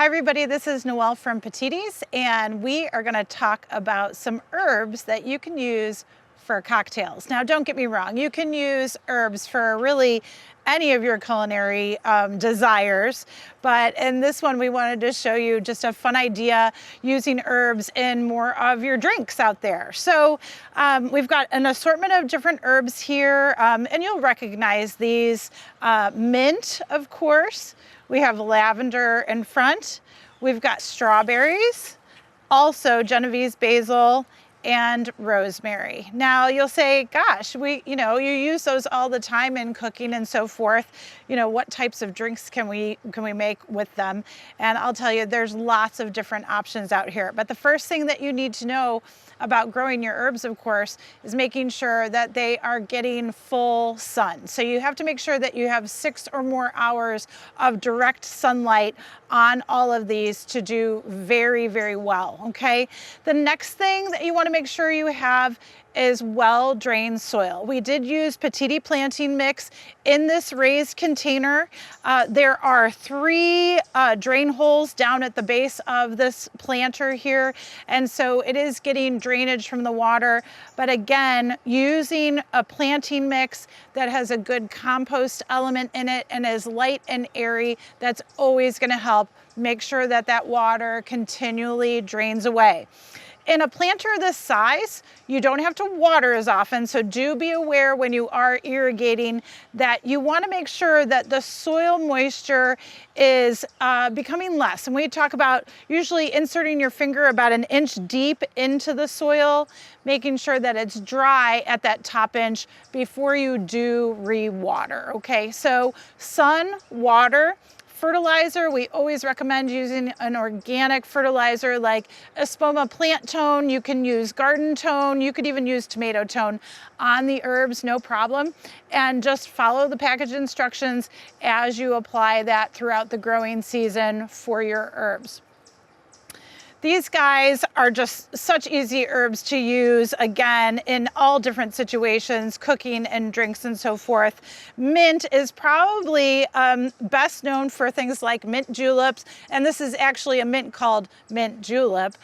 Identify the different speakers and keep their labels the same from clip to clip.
Speaker 1: Hi everybody, this is Noelle from Petitti's, and we are going to talk about some herbs that you can use for cocktails. Now don't get me wrong, you can use herbs for really any of your culinary desires, but in this one we wanted to show you just a fun idea using herbs in more of your drinks out there. So we've got an assortment of different herbs here, and you'll recognize these. Mint, of course. We have lavender in front. We've got strawberries, also Genovese basil, and rosemary. Now you'll say, gosh, you use those all the time in cooking and so forth. What types of drinks can we make with them? And I'll tell you, there's lots of different options out here. But the first thing that you need to know about growing your herbs, of course, is making sure that they are getting full sun. So you have to make sure that you have 6 or more hours of direct sunlight on all of these to do very, very well, okay? The next thing that you want to make sure you have is well-drained soil. We did use Petitti planting mix in this raised container. There are 3 drain holes down at the base of this planter here, and so it is getting drainage from the water. But again, using a planting mix that has a good compost element in it and is light and airy, that's always going to help make sure that that water continually drains away. In a planter this size, you don't have to water as often, so do be aware when you are irrigating that you want to make sure that the soil moisture is becoming less. And we talk about usually inserting your finger about 1 inch deep into the soil, making sure that it's dry at that top inch before you do re-water, okay? So sun, water. Fertilizer, we always recommend using an organic fertilizer like Espoma plant tone. You can use garden tone. You could even use tomato tone on the herbs, no problem. And just follow the package instructions as you apply that throughout the growing season for your herbs. These guys are just such easy herbs to use, again, in all different situations, cooking and drinks and so forth. Mint is probably best known for things like mint juleps, and this is actually a mint called mint julep.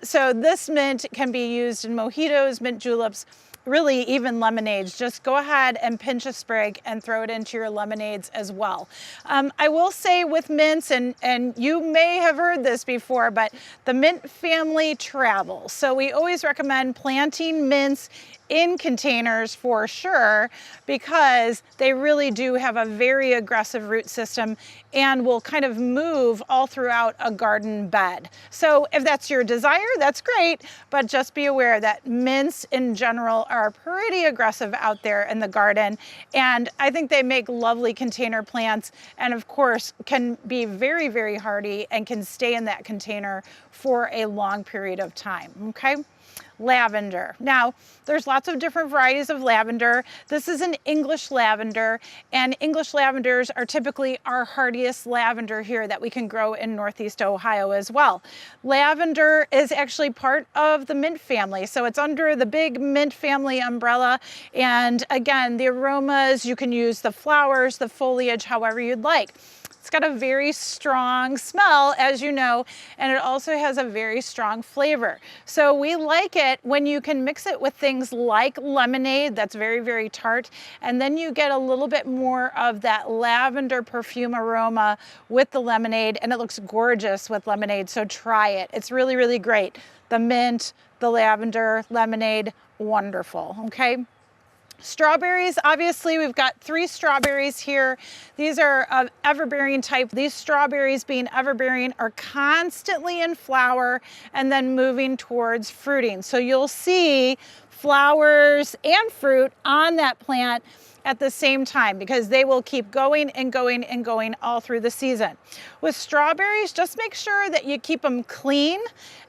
Speaker 1: So this mint can be used in mojitos, mint juleps, really even lemonades. Just go ahead and pinch a sprig and throw it into your lemonades as well. I will say with mints, and you may have heard this before, but the mint family travels. So we always recommend planting mints in containers for sure, because they really do have a very aggressive root system and will kind of move all throughout a garden bed. So if that's your desire, that's great, but just be aware that mints in general are pretty aggressive out there in the garden, and I think they make lovely container plants, and of course can be very, very hardy and can stay in that container for a long period of time, okay? Lavender. Now, there's lots of different varieties of lavender. This is an English lavender, and English lavenders are typically our hardiest lavender here that we can grow in Northeast Ohio as well. Lavender is actually part of the mint family, so it's under the big mint family umbrella. And again, the aromas, you can use the flowers, the foliage, however you'd like. It's got a very strong smell, as you know, and it also has a very strong flavor. So we like it when you can mix it with things like lemonade, that's very, very tart, and then you get a little bit more of that lavender perfume aroma with the lemonade, and it looks gorgeous with lemonade, so try it. It's really, really great. The mint, the lavender, lemonade, wonderful, okay? Strawberries, obviously we've got 3 strawberries here. These are of everbearing type. These strawberries, being everbearing, are constantly in flower and then moving towards fruiting. So you'll see flowers and fruit on that plant at the same time, because they will keep going and going and going all through the season. With strawberries, just make sure that you keep them clean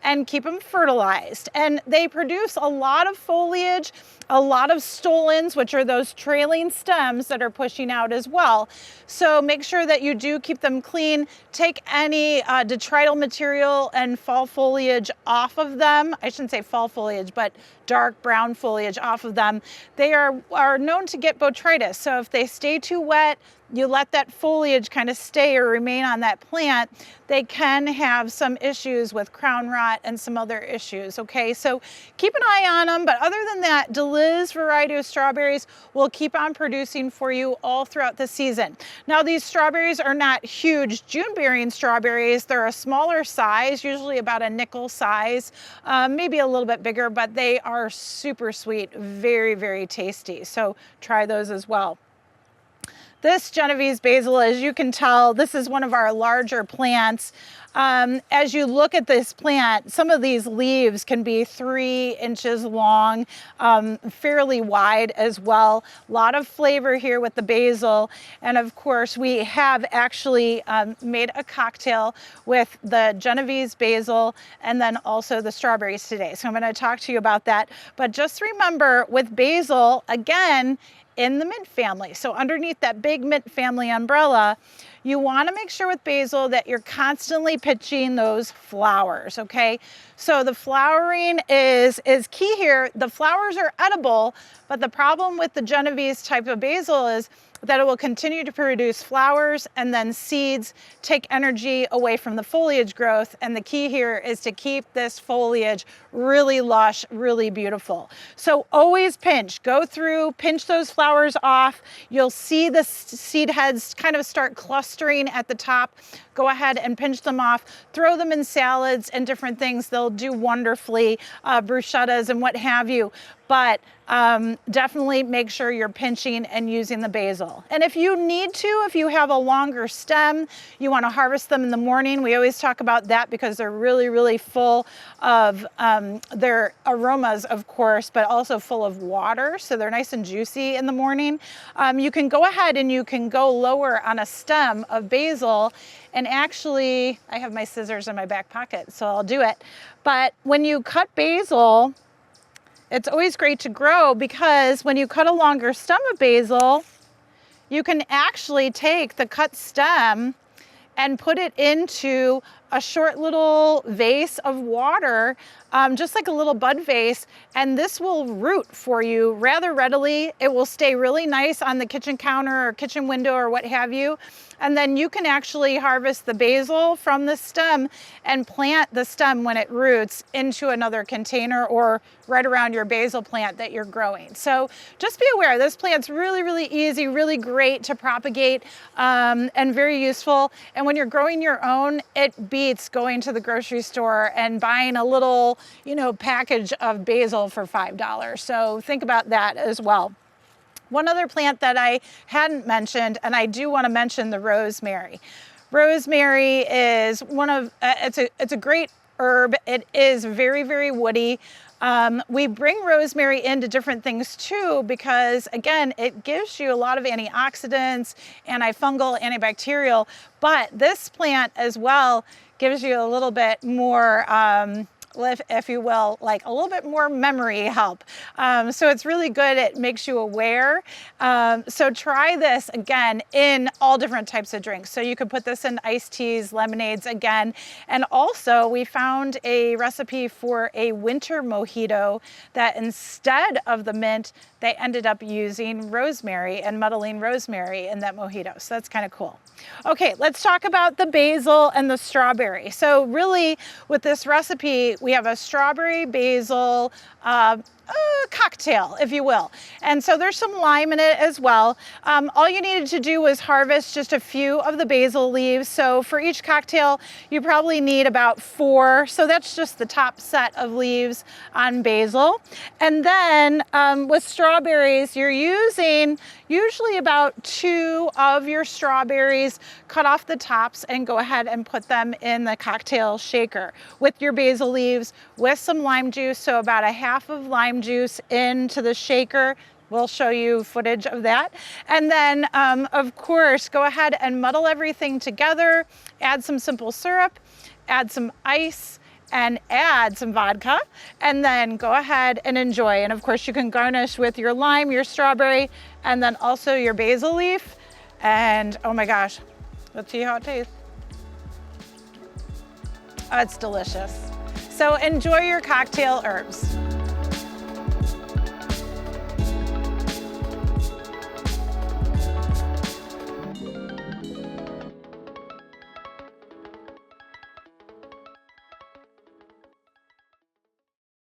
Speaker 1: and keep them fertilized. And they produce a lot of foliage, a lot of stolons, which are those trailing stems that are pushing out as well. So make sure that you do keep them clean. Take any detrital material and fall foliage off of them. I shouldn't say fall foliage, but dark brown foliage off of them. They are known to get botrytis. So if they stay too wet, you let that foliage kind of stay or remain on that plant, they can have some issues with crown rot and some other issues, okay? So keep an eye on them, but other than that, Deliz variety of strawberries will keep on producing for you all throughout the season. Now, these strawberries are not huge June-bearing strawberries. They're a smaller size, usually about a nickel size, maybe a little bit bigger, but they are super sweet, very, very tasty. So try those as well. This Genovese basil, as you can tell, this is one of our larger plants. As you look at this plant, some of these leaves can be 3 inches long, fairly wide as well. A lot of flavor here with the basil. And of course, we have actually made a cocktail with the Genovese basil and then also the strawberries today. So I'm going to talk to you about that. But just remember, with basil, again, in the mint family. So underneath that big mint family umbrella, you want to make sure with basil that you're constantly pitching those flowers, okay? So the flowering is key here. The flowers are edible, but the problem with the Genovese type of basil is that it will continue to produce flowers and then seeds take energy away from the foliage growth. And the key here is to keep this foliage really lush, really beautiful. So always pinch, go through, pinch those flowers off. You'll see the seed heads kind of start clustering at the top. Go ahead and pinch them off, throw them in salads and different things. They'll do wonderfully, bruschettas and what have you. But definitely make sure you're pinching and using the basil. And if you need to, if you have a longer stem, you want to harvest them in the morning. We always talk about that because they're really, really full of their aromas, of course, but also full of water. So they're nice and juicy in the morning. You can go ahead and you can go lower on a stem of basil. And actually, I have my scissors in my back pocket, so I'll do it. But when you cut basil, it's always great to grow because when you cut a longer stem of basil, you can actually take the cut stem and put it into a short little vase of water, just like a little bud vase, and this will root for you rather readily. It will stay really nice on the kitchen counter or kitchen window or what have you. And then you can actually harvest the basil from the stem and plant the stem when it roots into another container or right around your basil plant that you're growing. So just be aware, this plant's really, really easy, really great to propagate, and very useful. And when you're growing your own, it beats going to the grocery store and buying a little, package of basil for $5. So think about that as well. One other plant that I hadn't mentioned, and I do want to mention the rosemary. Rosemary is it's a great herb. It is very, very woody. We bring rosemary into different things too because, again, it gives you a lot of antioxidants, antifungal, antibacterial, but this plant as well gives you a little bit more if you will, like a little bit more memory help. So it's really good. It makes you aware. So try this again in all different types of drinks. So you could put this in iced teas, lemonades again. And also we found a recipe for a winter mojito that instead of the mint, they ended up using rosemary and muddling rosemary in that mojito. So that's kind of cool. Okay, let's talk about the basil and the strawberry. So really with this recipe, we have a strawberry basil cocktail, if you will. And so there's some lime in it as well. All you needed to do was harvest just a few of the basil leaves. So for each cocktail, you probably need about 4. So that's just the top set of leaves on basil. And then with strawberries, you're using usually about 2 of your strawberries, cut off the tops and go ahead and put them in the cocktail shaker with your basil leaves with some lime juice. So about a half of lime juice into the shaker. We'll show you footage of that. And then, of course, go ahead and muddle everything together, add some simple syrup, add some ice, and add some vodka, and then go ahead and enjoy. And of course, you can garnish with your lime, your strawberry, and then also your basil leaf. And oh my gosh, let's see how it tastes. Oh, it's delicious. So enjoy your cocktail herbs.